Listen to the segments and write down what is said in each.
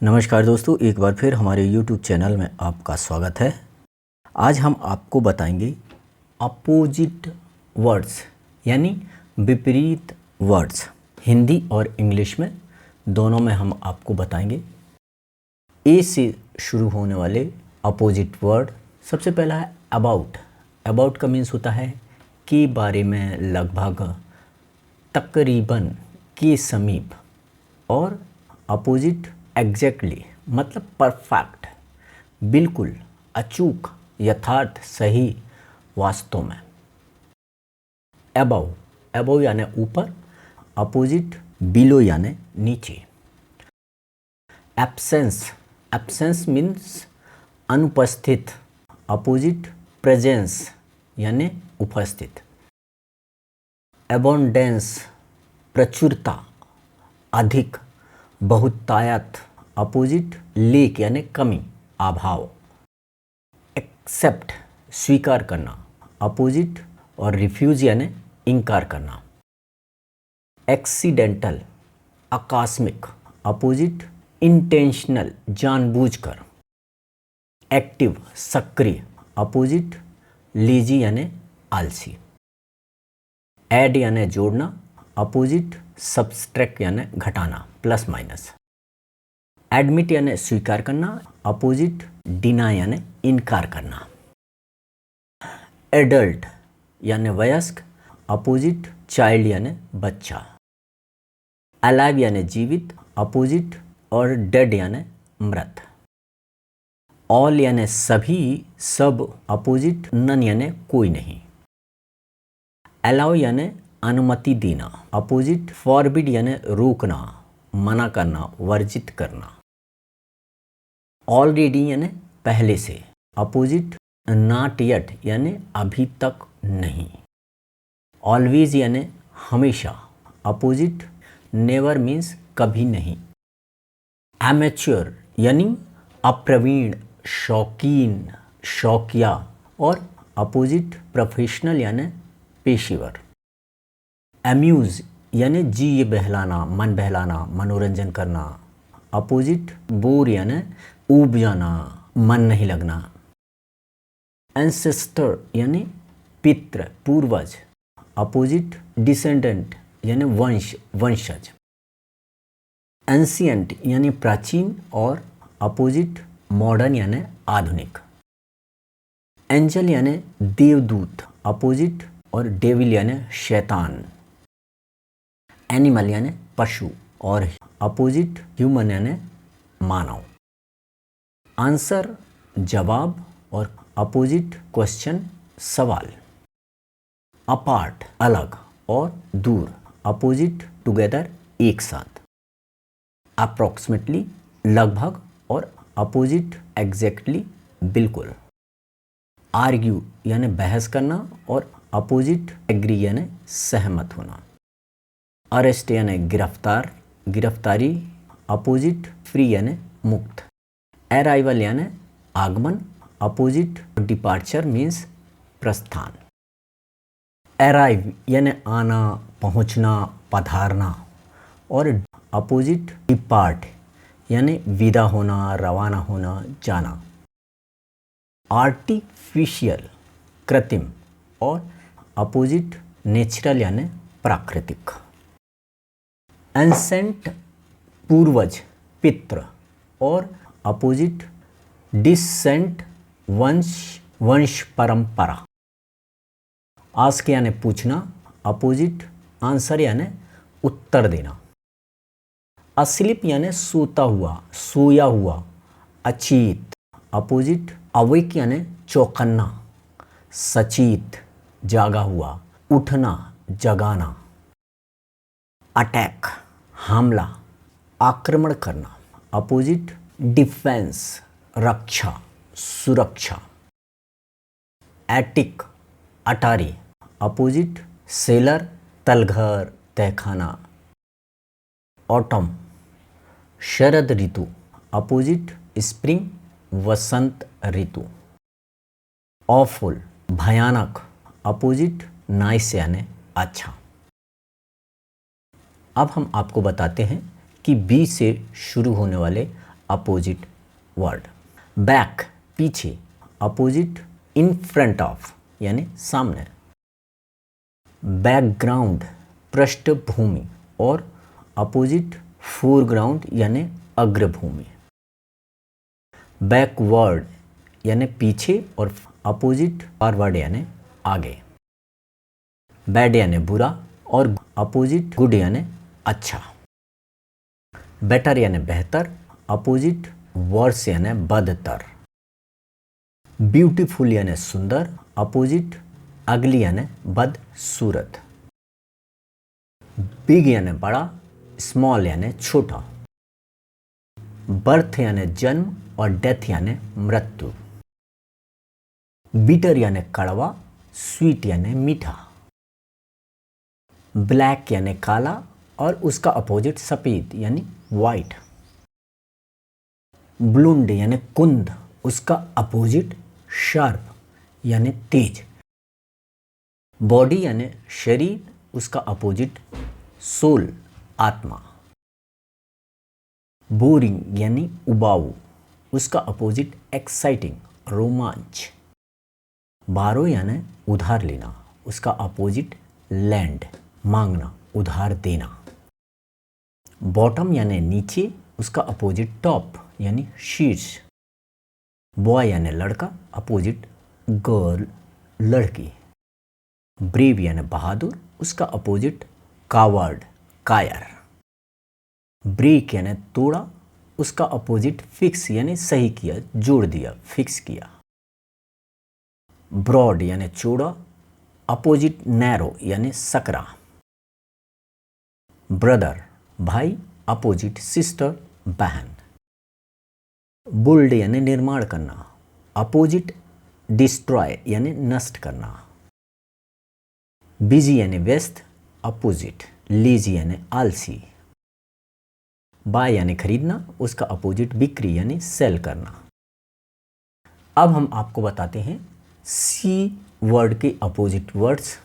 नमस्कार दोस्तों, एक बार फिर हमारे YouTube चैनल में आपका स्वागत है। आज हम आपको बताएंगे अपोजिट वर्ड्स यानी विपरीत वर्ड्स। हिंदी और इंग्लिश में दोनों में हम आपको बताएंगे। ए से शुरू होने वाले अपोजिट वर्ड, सबसे पहला है अबाउट। अबाउट का मीन्स होता है के बारे में, लगभग, तकरीबन, के समीप। और अपोजिट एग्जैक्टली मतलब परफेक्ट, बिल्कुल, अचूक, यथार्थ, सही, वास्तव में। अबव, अबव यानी ऊपर, अपोजिट बिलो यानी नीचे। एब्सेंस, एब्सेंस मीन्स अनुपस्थित, अपोजिट प्रेजेंस यानी उपस्थित। एबोंडेंस, प्रचुरता, अधिक, बहुतायत, अपोजिट लेक यानी कमी, अभाव। एक्सेप्ट, स्वीकार करना, अपोजिट और रिफ्यूज यानी इनकार करना। एक्सीडेंटल, आकस्मिक, अपोजिट इंटेंशनल, जानबूझकर। एक्टिव, सक्रिय, अपोजिट लेजी यानी आलसी। ऐड यानी जोड़ना, अपोजिट सब्सट्रैक्ट यानी घटाना, प्लस माइनस। एडमिट यानी स्वीकार करना, अपोजिट डिनाई यानी इनकार करना। एडल्ट यानी वयस्क, अपोजिट चाइल्ड यानी बच्चा। अलाइव यानी जीवित, अपोजिट और डेड यानी मृत। ऑल यानी सभी, सब, अपोजिट नन यानी कोई नहीं। अलाउ यानी अनुमति देना, अपोजिट फॉरबिड यानी रोकना, मना करना, वर्जित करना। ऑलरेडी यानी पहले से, अपोजिट नॉट येट यानी अभी तक नहीं। ऑलवेज यानी हमेशा, अपोजिट नेवर मीन्स कभी नहीं। एमेच्योर यानी अप्रवीण, शौकीन, शौकिया, और अपोजिट प्रोफेशनल यानी पेशेवर। अम्यूज यानी जी बहलाना, मन बहलाना, मनोरंजन करना, अपोजिट बोर यानी ऊब जाना, मन नहीं लगना। एंसेस्टर यानी पितृ, पूर्वज, अपोजिट डिसेंडेंट यानी वंश, वंशज। एंशिएंट यानी प्राचीन और अपोजिट मॉडर्न यानी आधुनिक। एंजल यानी देवदूत, अपोजिट और डेविल यानी शैतान। एनिमल यानी पशु और अपोजिट ह्यूमन यानी मानव। आंसर जवाब और अपोजिट क्वेश्चन सवाल। अपार्ट अलग और दूर, अपोजिट टुगेदर एक साथ। अप्रॉक्सीमेटली लगभग और अपोजिट एग्जैक्टली बिल्कुल। आर्ग्यू यानी बहस करना और अपोजिट एग्री यानी सहमत होना। अरेस्ट यानी गिरफ्तार, गिरफ्तारी, अपोजिट फ्री यानी मुक्त। अराइवल यानी आगमन, अपोजिट डिपार्चर मीन्स प्रस्थान। अराइव यानी आना, पहुंचना, पधारना, और अपोजिट डिपार्ट यानी विदा होना, रवाना होना, जाना। आर्टिफिशियल कृत्रिम और अपोजिट नेचुरल यानी प्राकृतिक। एंसेंट पूर्वज, पितृ, और अपोजिट डिसेंट वंश, वंश परंपरा। आस्क यानी पूछना, अपोजिट आंसर यानी उत्तर देना। अस्लीप यानी सोता हुआ, सोया हुआ, अचेत, अपोजिट अवेक यानी चौकन्ना, सचेत, जागा हुआ, उठना, जगाना। अटैक हमला, आक्रमण करना, अपोजिट डिफेंस रक्षा, सुरक्षा। एटिक अटारी, अपोजिट सेलर तलघर, तहखाना। ऑटम शरद ऋतु, अपोजिट स्प्रिंग वसंत ऋतु। ऑफुल भयानक, अपोजिट नाइस यानी अच्छा। अब हम आपको बताते हैं कि बी से शुरू होने वाले अपोजिट वर्ड। बैक पीछे, अपोजिट इन फ्रंट ऑफ यानी सामने। बैकग्राउंड पृष्ठभूमि और अपोजिट फोरग्राउंड यानी अग्रभूमि। बैकवर्ड यानी पीछे और अपोजिट फॉरवर्ड यानी आगे। बैड यानी बुरा और अपोजिट गुड यानी अच्छा। बेटर यानी बेहतर, अपोजिट वर्स यानी बदतर। ब्यूटीफुल यानी सुंदर, अपोजिट अगली यानी बदसूरत। बिग यानी बड़ा, स्मॉल यानी छोटा। बर्थ यानी जन्म और डेथ यानी मृत्यु। बिटर यानी कड़वा, स्वीट यानी मीठा। ब्लैक यानी काला और उसका अपोजिट सफेद यानी वाइट। ब्लूंड यानी कुंद, उसका अपोजिट शार्प यानी तेज। बॉडी यानी शरीर, उसका अपोजिट सोल आत्मा। बोरिंग यानी उबाऊ, उसका अपोजिट एक्साइटिंग रोमांच। बारो यानी उधार लेना, उसका अपोजिट लैंड मांगना उधार देना। बॉटम यानी नीचे, उसका अपोजिट टॉप यानी शीर्ष। बॉय यानी लड़का, अपोजिट गर्ल लड़की। ब्रेव यानी बहादुर, उसका अपोजिट कावर्ड कायर। ब्रेक यानी तोड़ा, उसका अपोजिट फिक्स यानी सही किया, जोड़ दिया, फिक्स किया। ब्रॉड यानी चौड़ा, अपोजिट नैरो यानी सकरा। ब्रदर भाई, अपोजिट सिस्टर बहन। बुल्ड यानी निर्माण करना, अपोजिट डिस्ट्रॉय यानी नष्ट करना। बिजी यानी व्यस्त, अपोजिट लेजी यानी आलसी। बाय यानी खरीदना, उसका अपोजिट बिक्री यानी सेल करना। अब हम आपको बताते हैं सी वर्ड के अपोजिट वर्ड्स।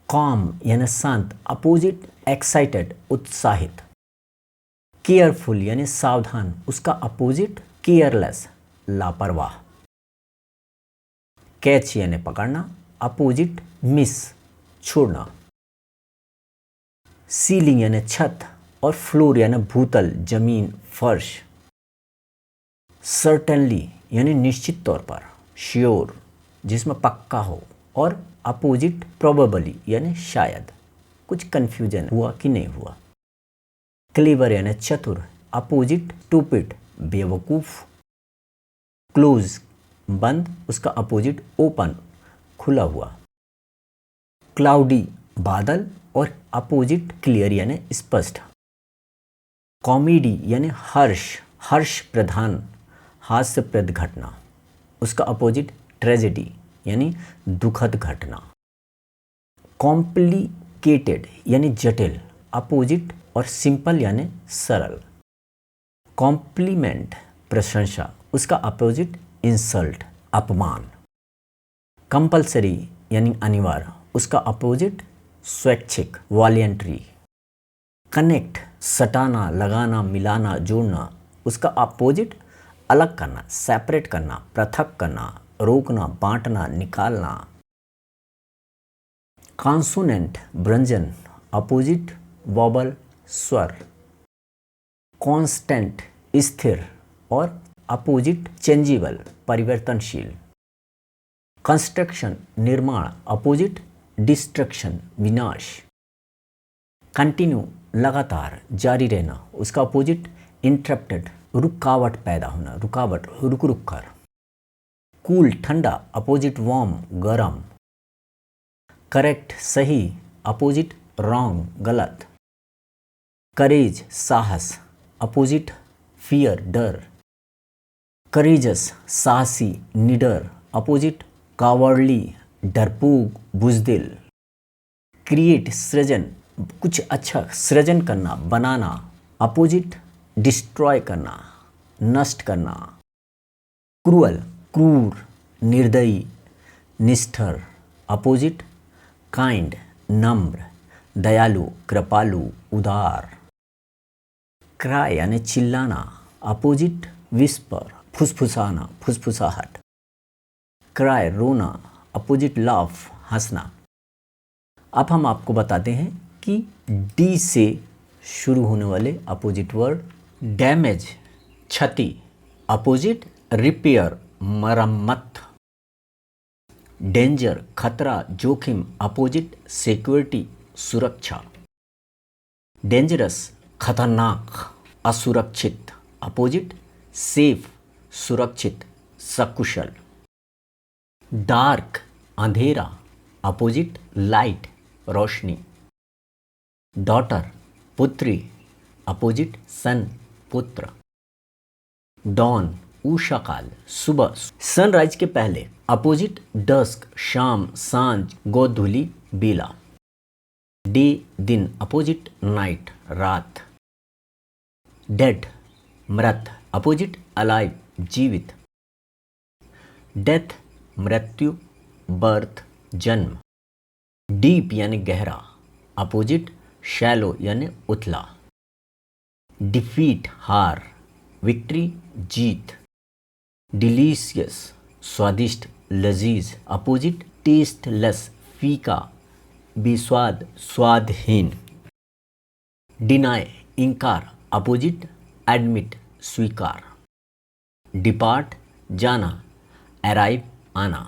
कॉम यानी शांत, अपोजिट एक्साइटेड उत्साहित। केयरफुल यानी सावधान, उसका अपोजिट केयरलेस लापरवाह। कैच यानी पकड़ना, अपोजिट मिस छोड़ना। सीलिंग यानी छत और फ्लोर यानी भूतल जमीन फर्श। सर्टेनली यानी निश्चित तौर पर, श्योर जिसमें पक्का हो, और अपोजिट प्रोबेबली यानी शायद, कुछ कंफ्यूजन हुआ कि नहीं हुआ। क्लेवर यानी चतुर, अपोजिट स्टूपिड बेवकूफ। क्लोज बंद, उसका अपोजिट ओपन खुला हुआ। क्लाउडी बादल और अपोजिट क्लियर यानी स्पष्ट। कॉमेडी यानी हर्ष, हर्ष प्रधान हास्यप्रद घटना, उसका अपोजिट ट्रेजेडी यानी दुखद घटना। कॉम्प्लिकेटेड यानी जटिल, अपोजिट और सिंपल यानी सरल। कॉम्प्लीमेंट प्रशंसा, उसका अपोजिट इंसल्ट अपमान। कंपल्सरी यानी अनिवार्य, उसका अपोजिट स्वैच्छिक वॉलेंट्री। कनेक्ट सटाना लगाना मिलाना जोड़ना, उसका अपोजिट अलग करना सेपरेट करना पृथक करना रोकना बांटना निकालना। कॉन्सोनेंट व्यंजन, अपोजिट वॉबल स्वर। कांस्टेंट स्थिर और अपोजिट चेंजेबल परिवर्तनशील। कंस्ट्रक्शन निर्माण, अपोजिट डिस्ट्रक्शन विनाश। कंटिन्यू लगातार जारी रहना, उसका अपोजिट इंटरप्टेड रुकावट पैदा होना रुकावट रुक रुक कर। कूल ठंडा, अपोजिट वार्म गर्म। करेक्ट सही, अपोजिट रॉन्ग गलत। करेज साहस, अपोजिट फियर डर। करेजस साहसी निडर, अपोजिट कावर्डली डरपोक बुजदिल। क्रिएट सृजन, कुछ अच्छा सृजन करना बनाना, अपोजिट डिस्ट्रॉय करना नष्ट करना। क्रूअल क्रूर निर्दयी निष्ठुर, अपोजिट काइंड नम्र दयालु कृपालु उदार। क्राई यानी चिल्लाना, अपोजिट विस्पर, फुसफुसाना, फुसफुसाहट। क्राई, रोना, अपोजिट लाफ, हंसना। अब हम आपको बताते हैं कि डी से शुरू होने वाले अपोजिट वर्ड। डैमेज, क्षति, अपोजिट रिपेयर, मरम्मत। डेंजर, खतरा, जोखिम, अपोजिट सिक्योरिटी, सुरक्षा। डेंजरस, खतरनाक, असुरक्षित, अपोजिट सेफ, सुरक्षित, सकुशल। डार्क, अंधेरा, अपोजिट लाइट, रोशनी। डॉटर, पुत्री, अपोजिट सन, पुत्र। डॉन, उषा काल, सुबह, सनराइज के पहले, अपोजिट डस्क, शाम, सांझ, गोधूली, बेला। डे, दिन, अपोजिट नाइट, रात। डेड, मृत, अपोजिट अलाइव, जीवित। डेथ, मृत्यु, बर्थ, जन्म। डीप यानी गहरा, अपोजिट शैलो यानी उथला। डिफीट, हार, विक्ट्री, जीत। डिलीशियस, स्वादिष्ट, लजीज, अपोजिट टेस्टलेस, फीका, बेस्वाद, स्वादहीन। डिनाई, इनकार, अपोजिट एडमिट, स्वीकार। डिपार्ट, जाना, अराइव, आना।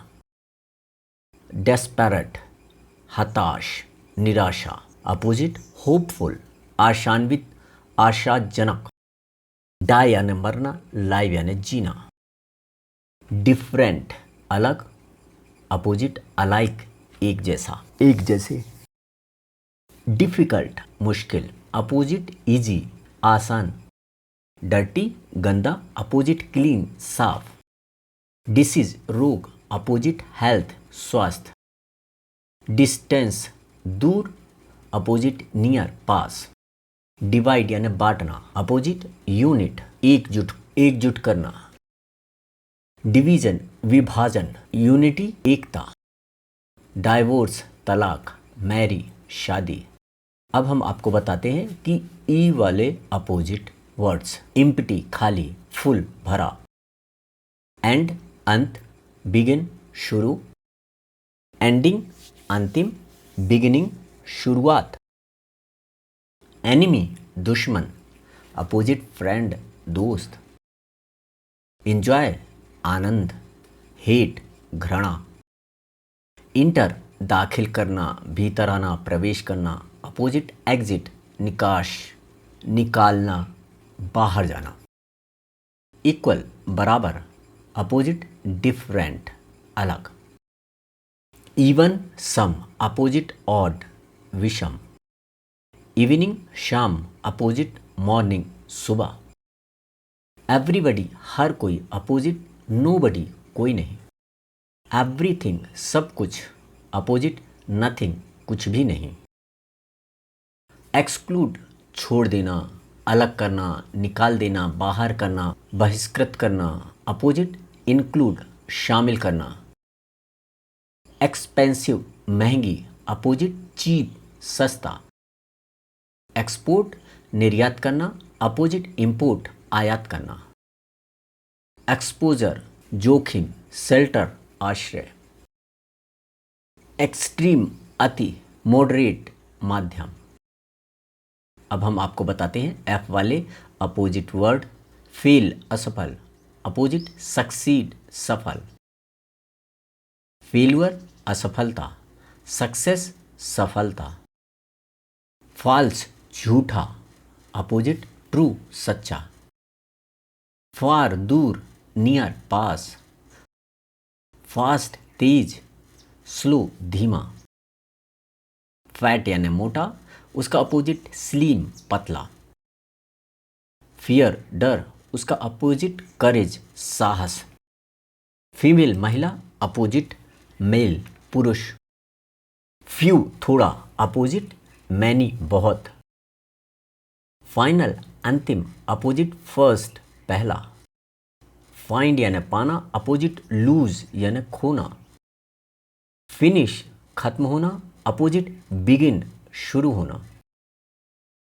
डेस्परेट, हताश, निराशा, अपोजिट होपफुल, आशान्वित, आशाजनक। डाई यानी मरना, लाइव यानी जीना। डिफरेंट, अलग, अपोजिट अलाइक, एक जैसा, एक जैसे। डिफिकल्ट, मुश्किल, अपोजिट इजी, आसान। डर्टी, गंदा, अपोजिट क्लीन, साफ। डिसीज, रोग, अपोजिट हेल्थ, स्वास्थ्य। डिस्टेंस, दूर, अपोजिट नियर, पास। डिवाइड यानी बांटना, अपोजिट यूनिट, एकजुट, एकजुट करना। डिवीजन, विभाजन, यूनिटी, एकता। डाइवोर्स, तलाक, मैरी, शादी। अब हम आपको बताते हैं कि ई वाले अपोजिट वर्ड्स। एम्प्टी, खाली, फुल, भरा। एंड, अंत, बिगिन, शुरू। एंडिंग, अंतिम, बिगिनिंग, शुरुआत। एनिमी, दुश्मन, अपोजिट फ्रेंड, दोस्त। इंजॉय, आनंद। हेट, घृणा। इंटर, दाखिल करना, भीतर आना, प्रवेश करना, अपोजिट एग्जिट, निकाश, निकालना, बाहर जाना। इक्वल, बराबर, अपोजिट डिफरेंट, अलग। इवन, सम, अपोजिट ऑड, विषम। इवनिंग, शाम, अपोजिट मॉर्निंग, सुबह। एवरीबडी, हर कोई, अपोजिट नोबडी, कोई नहीं। एवरीथिंग, सब कुछ, अपोजिट नथिंग, कुछ भी नहीं। एक्सक्लूड, छोड़ देना, अलग करना, निकाल देना, बाहर करना, बहिष्कृत करना, अपोजिट इंक्लूड, शामिल करना। एक्सपेंसिव, महंगी, अपोजिट चीप, सस्ता। एक्सपोर्ट, निर्यात करना, अपोजिट इंपोर्ट, आयात करना। एक्सपोजर, जोखिम, शेल्टर, आश्रय। एक्सट्रीम, अति, मॉडरेट, माध्यम। अब हम आपको बताते हैं एफ वाले अपोजिट वर्ड। फेल, असफल, अपोजिट सक्सीड, सफल। फेल्यूर, असफलता, सक्सेस, सफलता। फॉल्स, झूठा, अपोजिट ट्रू, सच्चा। फार, दूर, नियर, पास। फास्ट, तेज, स्लो, धीमा। फैट यानी मोटा, उसका अपोजिट स्लिम, पतला। फियर, डर, उसका अपोजिट करेज, साहस। फीमेल, महिला, अपोजिट मेल, पुरुष। फ्यू, थोड़ा, अपोजिट मैनी, बहुत। फाइनल, अंतिम, अपोजिट फर्स्ट, पहला। फाइंड यानी पाना, अपोजिट लूज यानी खोना। फिनिश, खत्म होना, अपोजिट बिगिन, शुरू होना।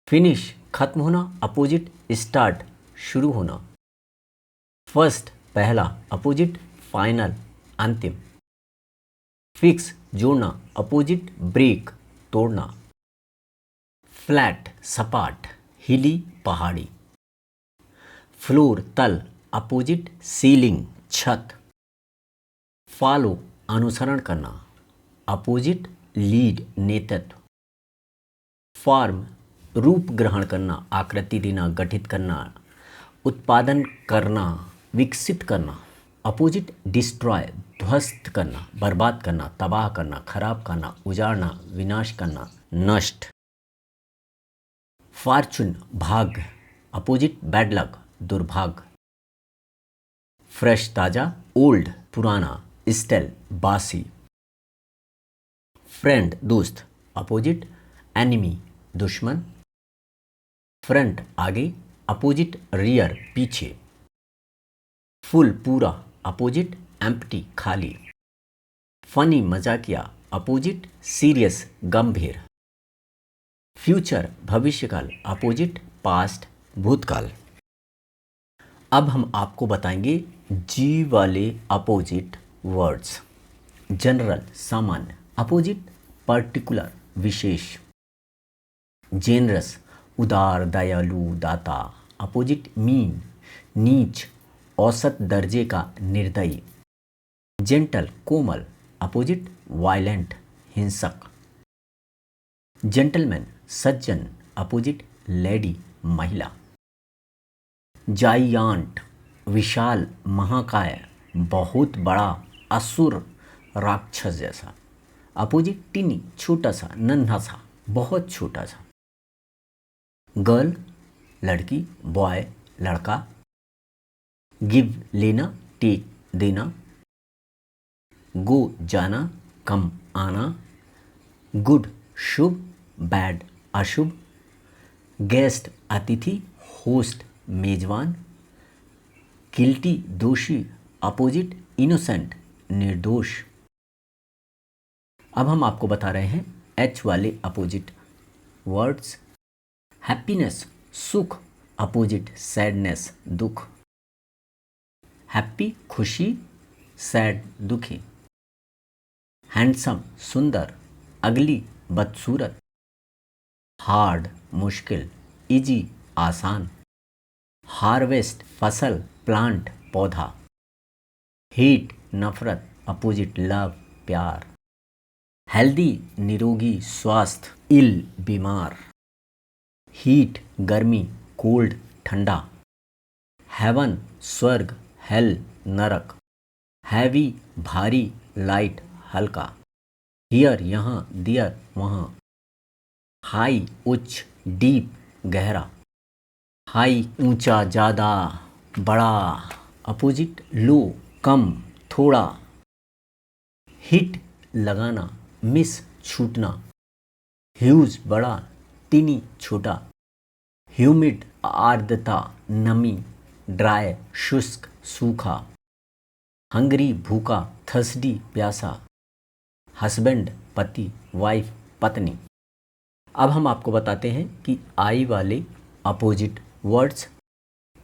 फिनिश, खत्म होना, अपोजिट स्टार्ट, शुरू होना। फर्स्ट पहला, अपोजिट फाइनल अंतिम। फिक्स जोड़ना, अपोजिट ब्रेक तोड़ना। फ्लैट सपाट, हिली पहाड़ी। फ्लोर तल, अपोजिट सीलिंग छत। फॉलो अनुसरण करना, अपोजिट लीड नेतृत्व। फॉर्म रूप ग्रहण करना, आकृति देना, गठित करना, उत्पादन करना, विकसित करना। अपोजिट डिस्ट्रॉय ध्वस्त करना, बर्बाद करना, तबाह करना, खराब करना, उजाड़ना, विनाश करना, नष्ट। फॉर्चून भाग्य, अपोजिट बैड लक दुर्भाग्य। फ्रेश ताजा, ओल्ड पुराना, स्टेल बासी। फ्रेंड दोस्त, अपोजिट एनिमी दुश्मन। फ्रंट आगे, अपोजिट रियर पीछे। फुल पूरा, अपोजिट एम्प्टी खाली। फनी मजाकिया, अपोजिट सीरियस गंभीर। फ्यूचर भविष्यकाल, अपोजिट पास्ट भूतकाल। अब हम आपको बताएंगे जी वाले अपोजिट वर्ड्स। जनरल सामान्य, अपोजिट पर्टिकुलर विशेष। जेनरस उदार दयालु दाता, अपोजिट मीन नीच औसत दर्जे का निर्दयी। जेंटल कोमल, अपोजिट वायलेंट हिंसक। जेंटलमैन सज्जन, अपोजिट लेडी महिला। जाइयांट विशाल महाकाय बहुत बड़ा असुर राक्षस जैसा। अपोजिट टिनी छोटा सा नन्हा सा बहुत छोटा सा। गर्ल लड़की, बॉय लड़का। गिव लेना, टेक देना। गो जाना, कम आना। गुड शुभ, बैड अशुभ। गेस्ट अतिथि, होस्ट मेजबान। गिल्टी दोषी, अपोजिट इनोसेंट निर्दोष। अब हम आपको बता रहे हैं एच वाले अपोजिट वर्ड्स। हैप्पीनेस सुख, अपोजिट सैडनेस दुख। हैप्पी खुशी, सैड दुखी। हैंडसम सुंदर, अगली बदसूरत। हार्ड मुश्किल, इजी आसान। हार्वेस्ट फसल, प्लांट पौधा। हेट नफरत, अपोजिट लव प्यार। हेल्दी निरोगी स्वास्थ्य, इल बीमार। हीट गर्मी, कोल्ड ठंडा। हेवन स्वर्ग, हेल नरक। हैवी भारी, लाइट हल्का। हियर यहाँ, दियर वहाँ। हाई उच्च, डीप गहरा। हाई ऊंचा ज़्यादा बड़ा, अपोजिट लो कम थोड़ा। हिट लगाना, मिस छूटना। ह्यूज बड़ा, टिनी छोटा। ह्यूमिड आर्द्रता नमी, ड्राई शुष्क सूखा। हंगरी भूखा, थर्स्टी प्यासा। हस्बैंड पति, वाइफ पत्नी। अब हम आपको बताते हैं कि आई वाले अपोजिट वर्ड्स।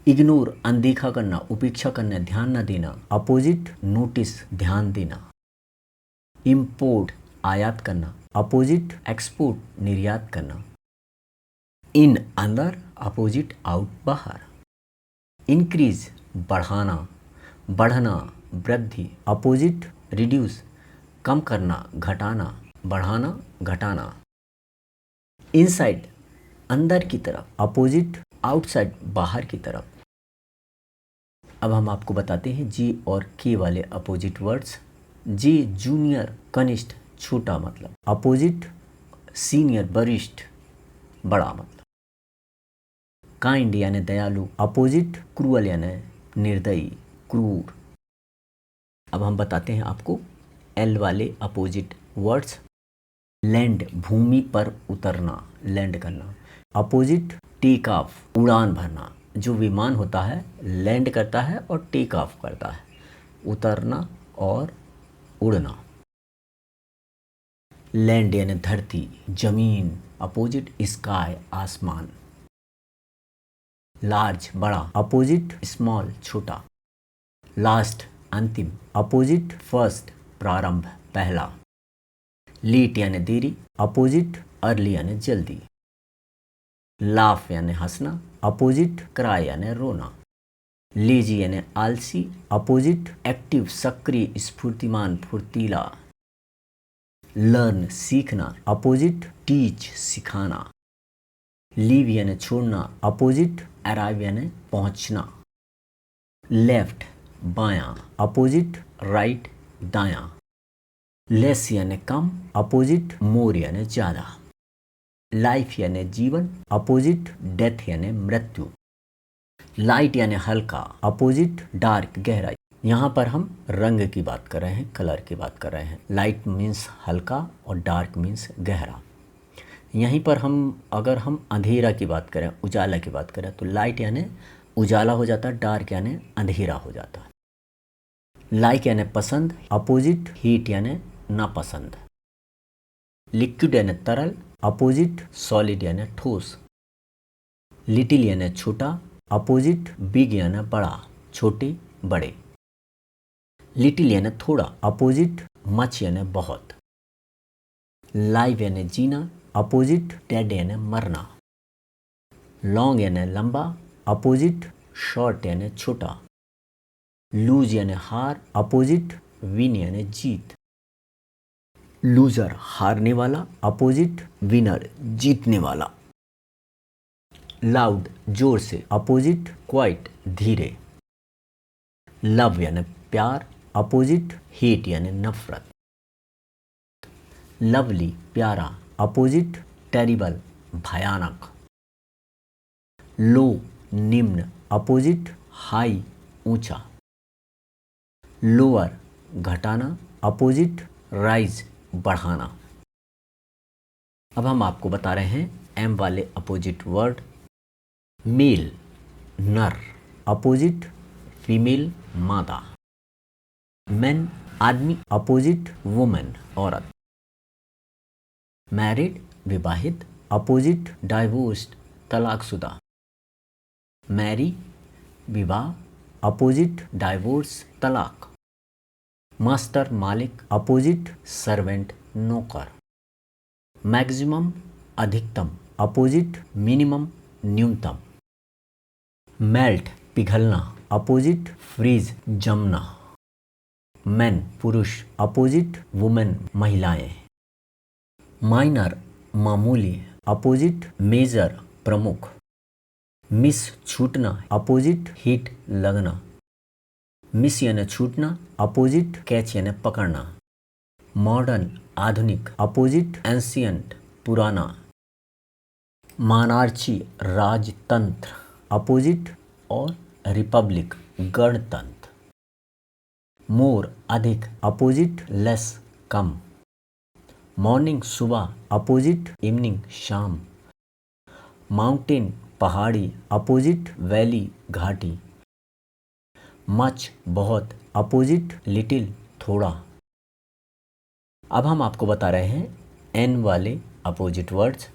इग्नोर अनदेखा करना, उपेक्षा करना, ध्यान न देना। अपोजिट नोटिस ध्यान देना। इंपोर्ट आयात करना, अपोजिट एक्सपोर्ट निर्यात करना। इन अंदर, अपोजिट आउट बाहर। इंक्रीज बढ़ाना, बढ़ना वृद्धि। अपोजिट रिड्यूस कम करना घटाना, बढ़ाना घटाना। इनसाइड अंदर की तरफ, अपोजिट आउटसाइड बाहर की तरफ। अब हम आपको बताते हैं जी और के वाले अपोजिट वर्ड्स। जे जूनियर कनिष्ठ छोटा मतलब। अपोजिट सीनियर वरिष्ठ बड़ा मतलब। काइंड यानी दयालु, अपोजिट क्रूअल यानी निर्दयी क्रूर। अब हम बताते हैं आपको एल वाले अपोजिट वर्ड्स। लैंड भूमि पर उतरना, लैंड करना। अपोजिट टेक ऑफ उड़ान भरना। जो विमान होता है लैंड करता है और टेक ऑफ करता है, उतरना और उड़ना। लैंड यानी धरती जमीन, अपोजिट स्काई आसमान। लार्ज बड़ा, अपोजिट स्मॉल छोटा। लास्ट अंतिम, अपोजिट फर्स्ट प्रारंभ पहला, लेट यानी देरी, अपोजिट अर्ली यानी जल्दी, लाफ यानी हंसना, अपोजिट क्राई यानी रोना, लेजी यानी आलसी, अपोजिट एक्टिव सक्रिय स्फूर्तिमान फुर्तीला, लर्न सीखना, अपोजिट टीच सिखाना, लीव यानी छोड़ना, अपोजिट अराइव यानी पहुंचना, लेफ्ट बायां, अपोजिट राइट दायां, लेस यानी कम, अपोजिट मोर यानी ज़्यादा, लाइफ यानी जीवन, अपोजिट डेथ यानी मृत्यु, लाइट यानी हल्का, अपोजिट डार्क गहराई। यहाँ पर हम रंग की बात कर रहे हैं, कलर की बात कर रहे हैं। लाइट मीन्स हल्का और डार्क मीन्स गहरा। यहीं पर अगर हम अंधेरा की बात करें, उजाला की बात करें, तो लाइट यानी उजाला हो जाता है, डार्क यानी अंधेरा हो जाता है। लाइक यानी पसंद, अपोजिट हीट यानी नापसंद, लिक्विड यानी तरल, अपोजिट सॉलिड यानी ठोस, लिटिल यानी छोटा, अपोजिट बिग यानी बड़ा छोटे बड़े, लिटिल यानी थोड़ा, अपोजिट मच यानी बहुत, लाइव यानी जीना, अपोजिट डेड यानी मरना, लॉन्ग यानी लंबा, अपोजिट शॉर्ट यानी छोटा, लूज यानी हार, अपोजिट विन यानी जीत, लूजर हारने वाला, अपोजिट विनर जीतने वाला, लाउड जोर से, अपोजिट क्वाइट धीरे, लव यानी प्यार, अपोजिट हेट यानी नफरत, लवली प्यारा, अपोजिट टेरिबल भयानक, लो निम्न, अपोजिट हाई ऊंचा, लोअर घटाना, अपोजिट राइज बढ़ाना। अब हम आपको बता रहे हैं एम वाले अपोजिट वर्ड। मेल नर, अपोजिट फीमेल मादा, मैन आदमी, अपोजिट वुमेन औरत, मैरिड विवाहित, अपोजिट डाइवोर्स्ड तलाकशुदा, मैरी विवाह, अपोजिट डाइवोर्स तलाक, मास्टर मालिक, अपोजिट सर्वेंट नौकर, मैक्सिमम अधिकतम, अपोजिट मिनिमम न्यूनतम, मेल्ट पिघलना, अपोजिट फ्रीज जमना, मैन पुरुष, अपोजिट वुमेन महिलाएं, माइनर मामूली, अपोजिट मेजर प्रमुख, मिस छूटना, अपोजिट हिट लगना, मिस यानी छूटना, अपोजिट कैच यानी पकड़ना, मॉडर्न आधुनिक, अपोजिट एंशियंट पुराना, मानार्ची राजतंत्र, अपोजिट और रिपब्लिक गणतंत्र, मोर अधिक, अपोजिट लेस कम, मॉर्निंग सुबह, अपोजिट इवनिंग शाम, माउंटेन पहाड़ी, अपोजिट वैली घाटी, मच बहुत, अपोजिट लिटिल थोड़ा। अब हम आपको बता रहे हैं एन वाले अपोजिट वर्ड्स।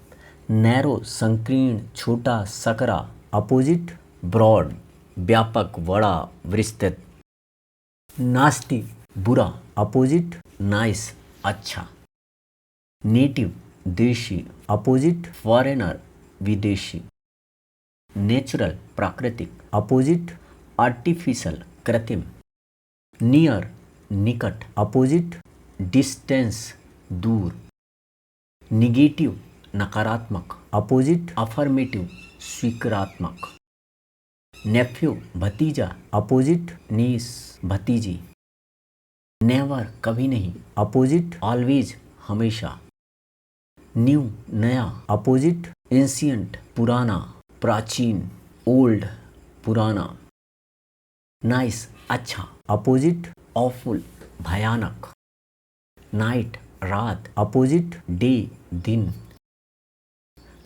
नैरो संकीर्ण छोटा सकरा, अपोजिट ब्रॉड व्यापक बड़ा विस्तृत, नास्टी बुरा, अपोजिट नाइस अच्छा, नेटिव देशी, अपोजिट फॉरेनर विदेशी, नेचुरल प्राकृतिक, अपोजिट आर्टिफिशियल कृत्रिम, नियर निकट, अपोजिट डिस्टेंस दूर, निगेटिव नकारात्मक, अपोजिट अफर्मेटिव स्वीकारात्मक, नेफ्यू भतीजा, अपोजिट नीस भतीजी, नेवर कभी नहीं, अपोजिट ऑलवेज हमेशा, न्यू नया, अपोजिट एंशियंट पुराना प्राचीन, ओल्ड पुराना, नाइस अच्छा, अपोजिट ऑफुल भयानक, नाइट रात, अपोजिट डे दिन,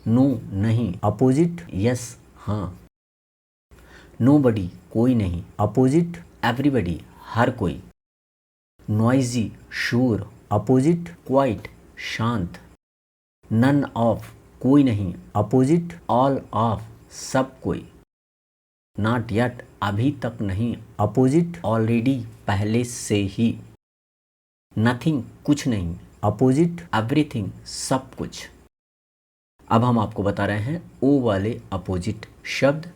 नो नहीं, अपोजिट यस हाँ, नोबडी कोई नहीं, अपोजिट एवरीबडी हर कोई, नॉइजी शोर, अपोजिट क्वाइट शांत, नन ऑफ कोई नहीं, अपोजिट ऑल ऑफ सब कोई, नॉट येट अभी तक नहीं, अपोजिट ऑलरेडी पहले से ही, नथिंग कुछ नहीं, अपोजिट एवरीथिंग सब कुछ। अब हम आपको बता रहे हैं ओ वाले अपोजिट शब्द।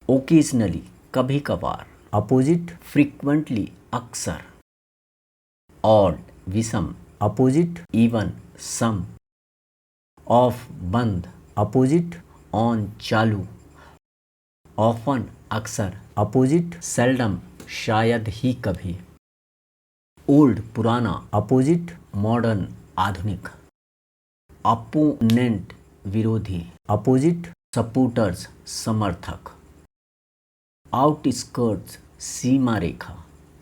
ओकेजनली कभी कभार, अपोजिट फ्रीक्वेंटली अक्सर, ऑड विषम, अपोजिट इवन सम, ऑफ बंद, अपोजिट ऑन चालू, ऑफन अक्सर, अपोजिट सेल्डम शायद ही कभी, ओल्ड पुराना, अपोजिट मॉडर्न आधुनिक, अपोनेंट विरोधी, अपोजिट सपोर्टर्स समर्थक, आउटस्कर्ट्स सीमा रेखा,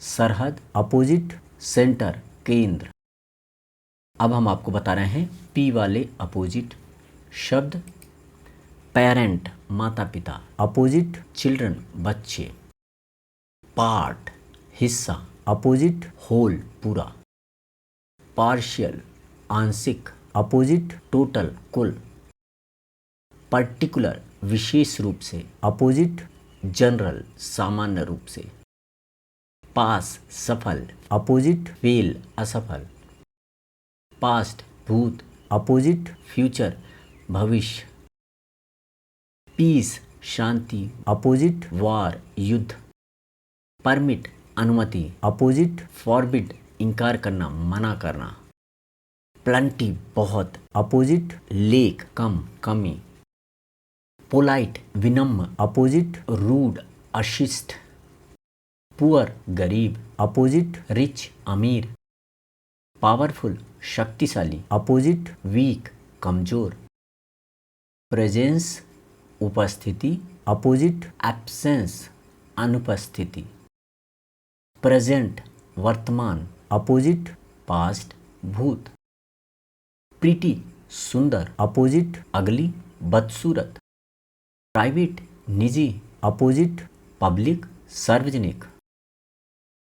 सरहद, अपोजिट सेंटर केंद्र। अब हम आपको बता रहे हैं पी वाले अपोजिट शब्द। पेरेंट माता पिता, अपोजिट चिल्ड्रन बच्चे, पार्ट हिस्सा, अपोजिट होल पूरा, पार्शियल आंशिक, अपोजिट टोटल कुल, पर्टिकुलर विशेष रूप से, अपोजिट जनरल सामान्य रूप से, पास सफल, अपोजिट फेल असफल, पास्ट भूत, अपोजिट फ्यूचर भविष्य, पीस शांति, अपोजिट वार युद्ध, परमिट अनुमति, अपोजिट फॉरबिड इनकार करना मना करना, प्लेंटी बहुत, अपोजिट लेक कम कमी, पोलाइट विनम्र, अपोजिट रूड अशिष्ट, पुअर गरीब, अपोजिट रिच अमीर, पावरफुल शक्तिशाली, अपोजिट वीक कमजोर, प्रेजेंस उपस्थिति, अपोजिट एब्सेंस अनुपस्थिति, प्रेजेंट वर्तमान, अपोजिट पास्ट भूत, प्रीटी सुंदर, अपोजिट अगली बदसूरत, प्राइवेट निजी, अपोजिट पब्लिक सार्वजनिक,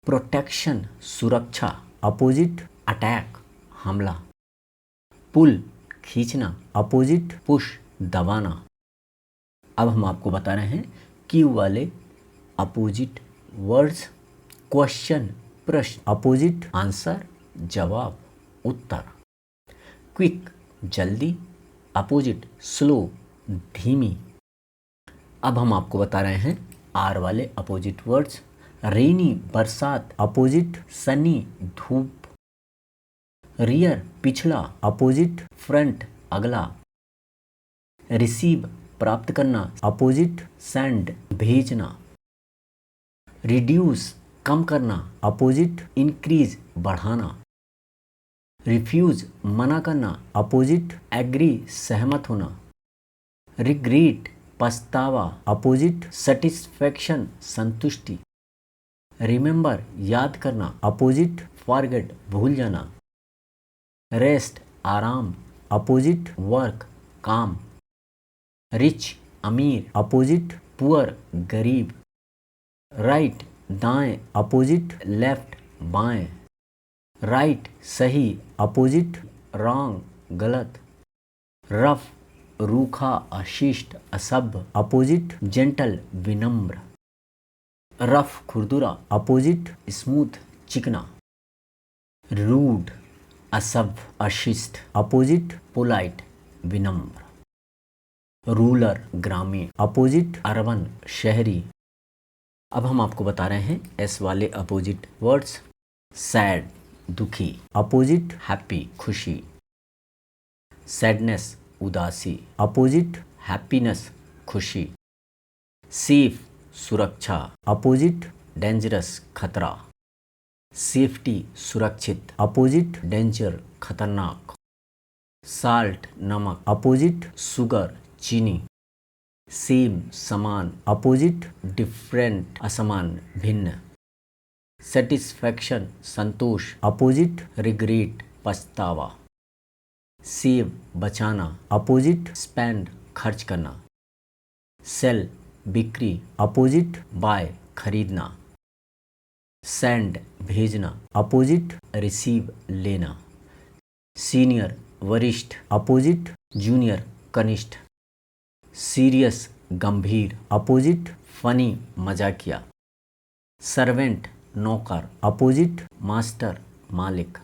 प्रोटेक्शन सुरक्षा, अपोजिट अटैक हमला, पुल खींचना, अपोजिट पुश दबाना। अब हम आपको बता रहे हैं क्यू वाले अपोजिट वर्ड्स। क्वेश्चन प्रश्न, अपोजिट आंसर जवाब उत्तर, क्विक जल्दी, अपोजिट स्लो धीमी। अब हम आपको बता रहे हैं आर वाले अपोजिट वर्ड्स। रेनी बरसात, अपोजिट सनी धूप, रियर पिछला, अपोजिट फ्रंट अगला, रिसीव प्राप्त करना, अपोजिट सेंड भेजना, रिड्यूस कम करना, अपोजिट इंक्रीज बढ़ाना, रिफ्यूज मना करना, अपोजिट एग्री सहमत होना, रिग्रेट पछतावा, अपोजिट सेटिस्फैक्शन संतुष्टि, रिमेंबर याद करना, अपोजिट फॉरगेट भूल जाना, रेस्ट आराम, अपोजिट वर्क काम, रिच अमीर, अपोजिट पुअर गरीब, राइट दाएं, अपोजिट लेफ्ट बाएं, राइट सही, अपोजिट रॉन्ग गलत, रफ रूखा अशिष्ट असभ्य, अपोजिट जेंटल विनम्र, रफ खुरदुरा, अपोजिट स्मूथ चिकना, रूड असभ्य अशिष्ट, अपोजिट पोलाइट विनम्र, रूरल ग्रामीण, अपोजिट अर्बन शहरी। अब हम आपको बता रहे हैं एस वाले अपोजिट वर्ड्स। सैड दुखी, अपोजिट हैप्पी खुशी, सैडनेस उदासी, अपोजिट हैप्पीनेस खुशी, सेफ सुरक्षा, अपोजिट डेंजरस खतरा, सेफ्टी सुरक्षित, अपोजिट डेंजर खतरनाक, साल्ट नमक, अपोजिट शुगर चीनी, सेम समान, अपोजिट डिफरेंट असमान भिन्न, सेटिस्फैक्शन संतोष, अपोजिट रिग्रेट पछतावा, सेव बचाना, अपोजिट स्पेंड खर्च करना, सेल बिक्री, अपोजिट बाय खरीदना, सेंड भेजना, अपोजिट रिसीव लेना, सीनियर वरिष्ठ, अपोजिट जूनियर कनिष्ठ, सीरियस गंभीर, अपोजिट फनी मजाकिया, सर्वेंट नौकर, अपोजिट मास्टर मालिक,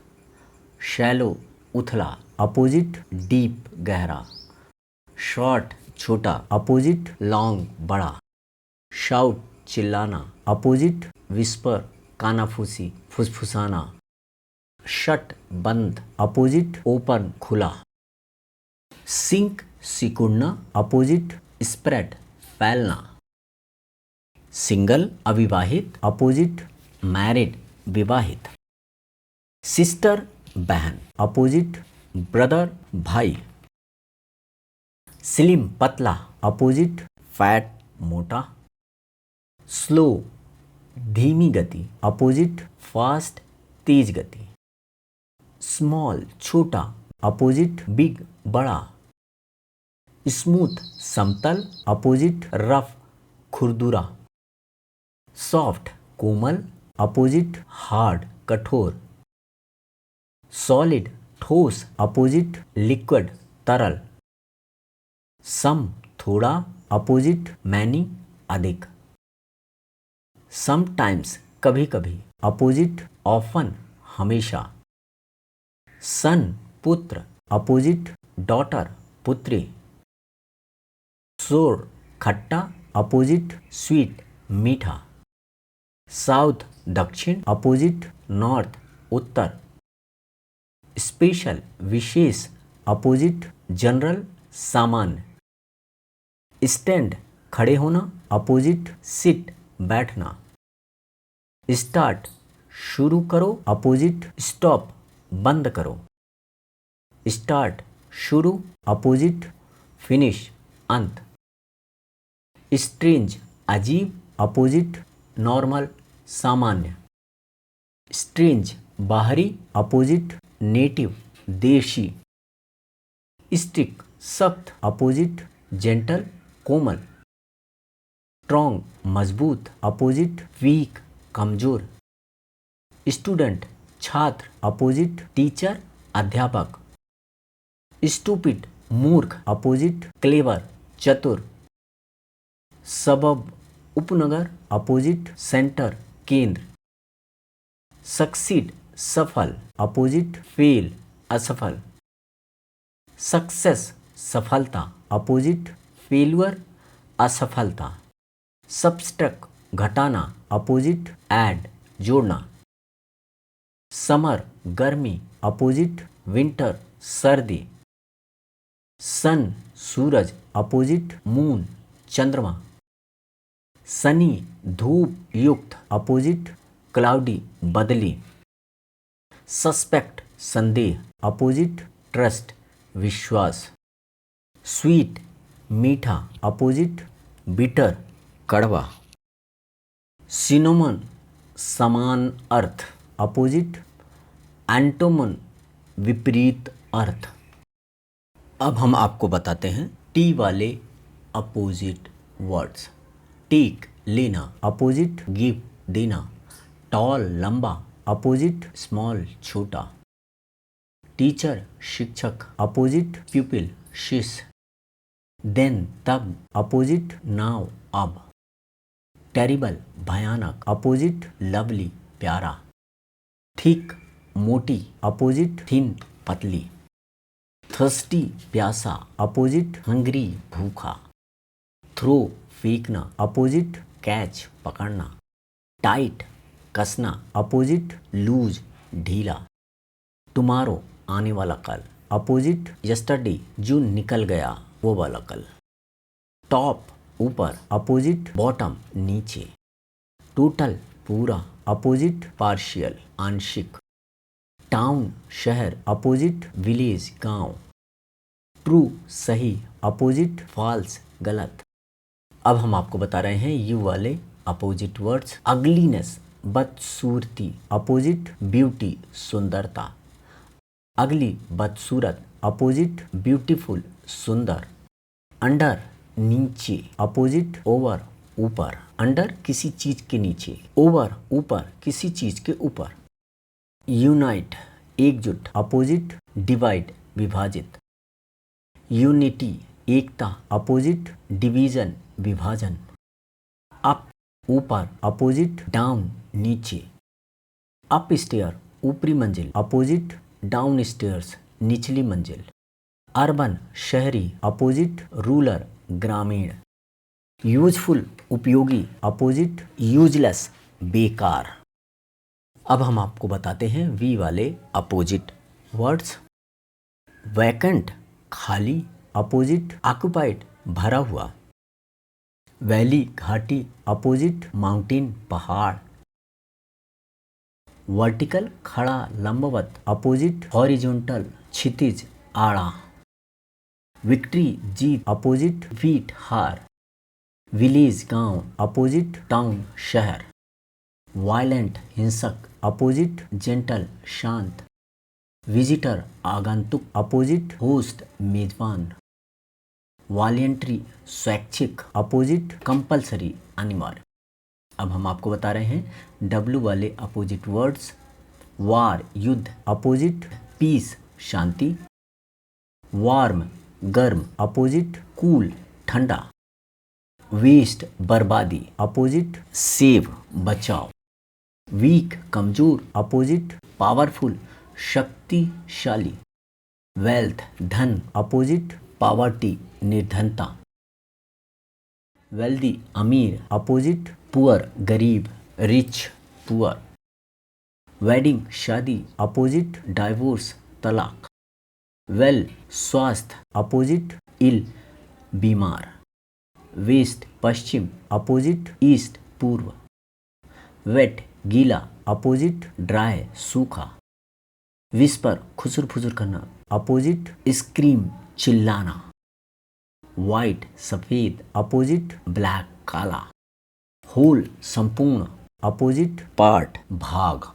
शैलो उथला, अपोजिट डीप गहरा, शॉर्ट छोटा, अपोजिट लॉन्ग बड़ा, शाउट चिल्लाना, अपोजिट विस्पर कानाफूसी फुसफुसाना, शट बंद, अपोजिट ओपन खुला, सिंक सिकुड़ना, अपोजिट स्प्रेड फैलना, सिंगल अविवाहित, अपोजिट मैरिड विवाहित, सिस्टर बहन, अपोजिट ब्रदर भाई, स्लिम पतला, अपोजिट फैट मोटा, स्लो धीमी गति, अपोजिट फास्ट तेज गति, स्मॉल छोटा, अपोजिट बिग बड़ा, स्मूथ समतल, अपोजिट रफ खुरदुरा, सॉफ्ट कोमल, अपोजिट हार्ड कठोर, सॉलिड ठोस, अपोजिट लिक्विड तरल, सम थोड़ा, अपोजिट मैनी अधिक, समटाइम्स कभी कभी, अपोजिट ऑफन हमेशा, सन पुत्र, अपोजिट डॉटर पुत्री, सोर खट्टा, अपोजिट स्वीट मीठा, साउथ दक्षिण, अपोजिट नॉर्थ उत्तर, स्पेशल विशेष, अपोजिट जनरल सामान्य, स्टैंड खड़े होना, अपोजिट सिट बैठना, स्टार्ट शुरू करो, अपोजिट स्टॉप बंद करो, स्टार्ट शुरू, अपोजिट फिनिश अंत, स्ट्रेंज अजीब, अपोजिट नॉर्मल सामान्य, स्ट्रेंज बाहरी, अपोजिट नेटिव देशी, स्टिक सख्त, अपोजिट जेंटल कोमल, स्ट्रॉन्ग मजबूत, अपोजिट वीक कमजोर, स्टूडेंट छात्र, अपोजिट टीचर अध्यापक, स्टूपिड मूर्ख, अपोजिट क्लेवर चतुर, सबब उपनगर, अपोजिट सेंटर केंद्र, सक्सीड सफल, अपोजिट फेल असफल, सक्सेस सफलता, अपोजिट फेल्यूर असफलता, सबस्ट्रक घटाना, अपोजिट ऐड जोड़ना, समर गर्मी, अपोजिट विंटर सर्दी, सन सूरज, अपोजिट मून चंद्रमा, सनी धूप युक्त, अपोजिट क्लाउडी बदली, सस्पेक्ट संदेह, अपोजिट ट्रस्ट विश्वास, स्वीट मीठा, अपोजिट बिटर कड़वा, सिनोमन समान अर्थ, अपोजिट एंटोमन विपरीत अर्थ। अब हम आपको बताते हैं टी वाले अपोजिट वर्ड्स। टेक लेना, अपोजिट गिव देना, टॉल लंबा, अपोजिट स्मॉल छोटा, टीचर शिक्षक, अपोजिट प्यूपिल शिष्य, देन तब, अपोजिट नाउ अब, टेरिबल भयानक, अपोजिट लवली प्यारा, थिक मोटी, अपोजिट थिन पतली, थर्स्टी प्यासा, अपोजिट हंग्री भूखा, थ्रो फेंकना, अपोजिट कैच पकड़ना, टाइट कसना, अपोजिट लूज ढीला, टुमारो आने वाला कल, अपोजिट यस्टरडे जो निकल गया वो वाला कल, टॉप ऊपर, अपोजिट बॉटम नीचे, टोटल पूरा, अपोजिट पार्शियल आंशिक, टाउन शहर, अपोजिट विलेज गांव, ट्रू सही, अपोजिट फॉल्स गलत। अब हम आपको बता रहे हैं यू वाले अपोजिट वर्ड्स। अगलीनेस बदसूरती, अपोजिट ब्यूटी सुंदरता, अगली बदसूरत, अपोजिट ब्यूटीफुल सुंदर, अंडर नीचे, अपोजिट ओवर ऊपर, अंडर किसी चीज के नीचे, ओवर ऊपर किसी चीज के ऊपर, यूनाइट एकजुट, अपोजिट डिवाइड विभाजित, यूनिटी एकता, अपोजिट डिवीजन विभाजन, ऊपर, अपोजिट डाउन नीचे। अप स्टेयर ऊपरी मंजिल, अपोजिट डाउन स्टेयर्स निचली मंजिल। अर्बन शहरी, अपोजिट रूरल ग्रामीण। यूजफुल उपयोगी, अपोजिट यूजलेस बेकार। अब हम आपको बताते हैं वी वाले अपोजिट वर्ड्स। वैकेंट खाली, अपोजिट ऑक्युपाइड भरा हुआ। वैली घाटी, अपोजिट माउंटेन पहाड़। वर्टिकल खड़ा लंबवत, अपोजिट हॉरिजॉन्टल क्षितिज आड़ा। विक्ट्री जीत, अपोजिट वीट हार। विलेज गांव, अपोजिट टाउन शहर। वायलेंट हिंसक, अपोजिट जेंटल शांत। विजिटर आगंतुक, अपोजिट होस्ट मेजबान। वॉलेंट्री स्वैच्छिक, अपोजिट कंपलसरी अनिवार्य। अब हम आपको बता रहे हैं डब्ल्यू वाले अपोजिट वर्ड्स। वार युद्ध, अपोजिट पीस शांति। वार्म गर्म, अपोजिट कूल ठंडा। वेस्ट बर्बादी, अपोजिट सेव बचाव। वीक कमजोर, अपोजिट पावरफुल शक्तिशाली। वेल्थ धन, अपोजिट पॉवर्टी निर्धनता। वेल्दी अमीर, अपोजिट पुअर गरीब रिच पुअर। वेडिंग शादी, अपोजिट डाइवोर्स तलाक। वेल स्वास्थ्य, अपोजिट इल बीमार। वेस्ट पश्चिम, अपोजिट ईस्ट पूर्व। वेट गीला, अपोजिट ड्राई सूखा। विस्पर खुसुर फुसुर करना, अपोजिट स्क्रीम चिल्लाना। वाइट सफ़ेद, अपोजिट ब्लैक काला। होल संपूर्ण, अपोजिट पार्ट भाग।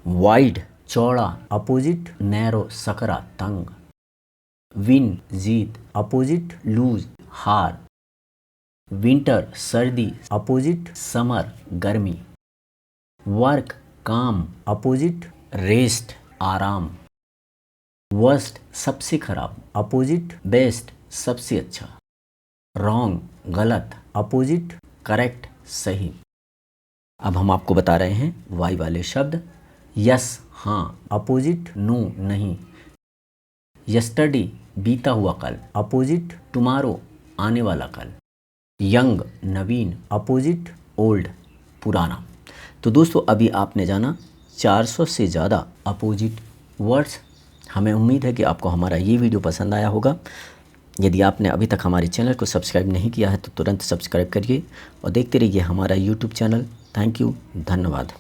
वाइड चौड़ा, अपोजिट नैरो सकरा तंग। विन जीत, अपोजिट लूज हार। विंटर सर्दी, अपोजिट समर गर्मी। वर्क काम, अपोजिट रेस्ट आराम। वर्स्ट सबसे खराब, अपोजिट बेस्ट सबसे अच्छा। रॉन्ग गलत, अपोजिट करेक्ट सही। अब हम आपको बता रहे हैं वाई वाले शब्द। यस हाँ, अपोजिट नो नहीं। यस्टरडे बीता हुआ कल, अपोजिट टुमारो आने वाला कल। यंग नवीन, अपोजिट ओल्ड पुराना। तो दोस्तों अभी आपने जाना 400 से ज़्यादा अपोजिट वर्ड्स। हमें उम्मीद है कि आपको हमारा ये वीडियो पसंद आया होगा। यदि आपने अभी तक हमारे चैनल को सब्सक्राइब नहीं किया है तो तुरंत सब्सक्राइब करिए और देखते रहिए हमारा यूट्यूब चैनल। थैंक यू, धन्यवाद।